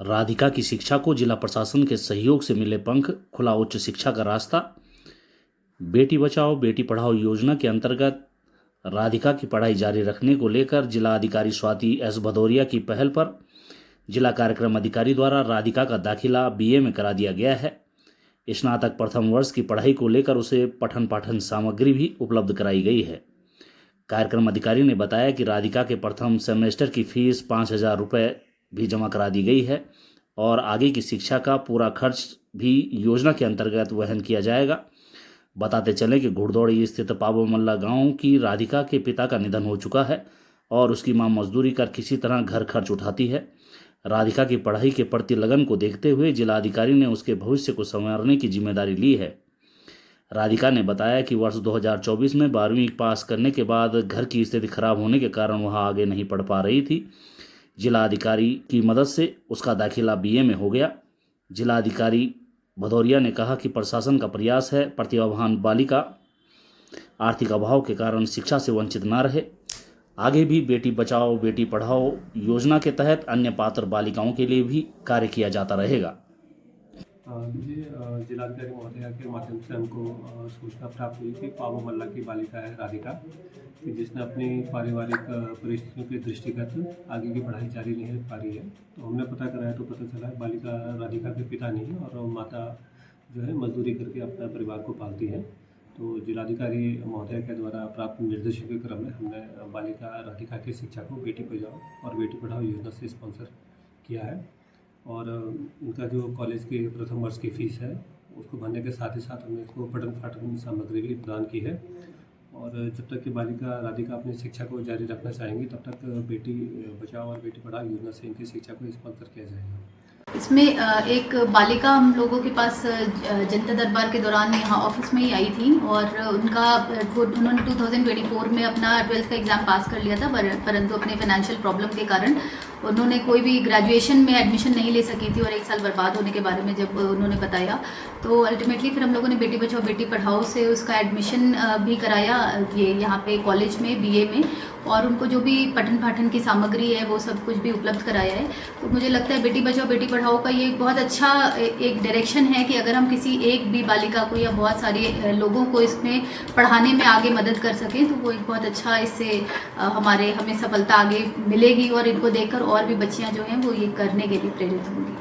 राधिका की शिक्षा को जिला प्रशासन के सहयोग से मिले पंख, खुला उच्च शिक्षा का रास्ता। बेटी बचाओ बेटी पढ़ाओ योजना के अंतर्गत राधिका की पढ़ाई जारी रखने को लेकर जिला अधिकारी स्वाति एस भदौरिया की पहल पर जिला कार्यक्रम अधिकारी द्वारा राधिका का दाखिला बीए में करा दिया गया है। स्नातक प्रथम वर्ष की पढ़ाई को लेकर उसे पठन पाठन सामग्री भी उपलब्ध कराई गई है। कार्यक्रम अधिकारी ने बताया कि राधिका के प्रथम सेमेस्टर की फीस 5,000 रुपये भी जमा करा दी गई है और आगे की शिक्षा का पूरा खर्च भी योजना के अंतर्गत वहन किया जाएगा। बताते चलें कि घुड़दौड़ी स्थित पाबो मल्ला गांव की राधिका के पिता का निधन हो चुका है और उसकी मां मजदूरी कर किसी तरह घर खर्च उठाती है। राधिका की पढ़ाई के प्रति लगन को देखते हुए जिलाधिकारी ने उसके भविष्य को संवारने की जिम्मेदारी ली है। राधिका ने बताया कि वर्ष 2024 में 12वीं पास करने के बाद घर की स्थिति खराब होने के कारण वह आगे नहीं पढ़ पा रही थी। जिला अधिकारी की मदद से उसका दाखिला बीए में हो गया। जिला अधिकारी भदौरिया ने कहा कि प्रशासन का प्रयास है प्रतिभावान बालिका आर्थिक अभाव के कारण शिक्षा से वंचित न रहे। आगे भी बेटी बचाओ बेटी पढ़ाओ योजना के तहत अन्य पात्र बालिकाओं के लिए भी कार्य किया जाता रहेगा। मुझे जिलाधिकारी महोदया के माध्यम से हमको सूचना प्राप्त हुई कि पाबो मल्ला की बालिका है राधिका, कि जिसने अपनी पारिवारिक परिस्थितियों के दृष्टिगत आगे की पढ़ाई जारी नहीं रख पा रही है। तो हमने पता कराया तो पता चला बालिका राधिका के पिता नहीं और माता जो है मजदूरी करके अपना परिवार को पालती है। तो जिलाधिकारी महोदया के द्वारा प्राप्त निर्देशों के क्रम में हमने बालिका राधिका की शिक्षा को बेटी बचाओ और बेटी पढ़ाओ योजना से स्पॉन्सर किया है और उनका जो कॉलेज की प्रथम वर्ष की फ़ीस है उसको भरने के साथ ही साथ हमने इसको पठन पाठन सामग्री भी प्रदान की है। और जब तक कि बालिका राधिका अपनी शिक्षा को जारी रखना चाहेंगी तब तक बेटी बचाओ और बेटी पढ़ाओ योजना से इनकी शिक्षा को स्पॉन्सर किया जाएगा। इसमें एक बालिका हम लोगों के पास जनता दरबार के दौरान यहाँ ऑफिस में ही आई थी और उन्होंने 2024 में अपना 12th का एग्ज़ाम पास कर लिया था, परंतु अपने फाइनेंशियल प्रॉब्लम के कारण उन्होंने कोई भी ग्रेजुएशन में एडमिशन नहीं ले सकी थी और 1 साल बर्बाद होने के बारे में जब उन्होंने बताया तो अल्टीमेटली फिर हम लोगों ने बेटी बचाओ बेटी पढ़ाओ से उसका एडमिशन भी कराया ये यहाँ पे कॉलेज में बीए में, और उनको जो भी पठन पाठन की सामग्री है वो सब कुछ भी उपलब्ध कराया है। तो मुझे लगता है बेटी बचाओ बेटी पढ़ाओ का ये बहुत अच्छा एक डायरेक्शन है कि अगर हम किसी एक भी बालिका को या बहुत सारे लोगों को इसमें पढ़ाने में आगे मदद कर सकें तो वो एक बहुत अच्छा इससे हमें सफलता आगे मिलेगी और इनको देखकर और भी बच्चियाँ जो हैं वो ये करने के लिए प्रेरित होंगी।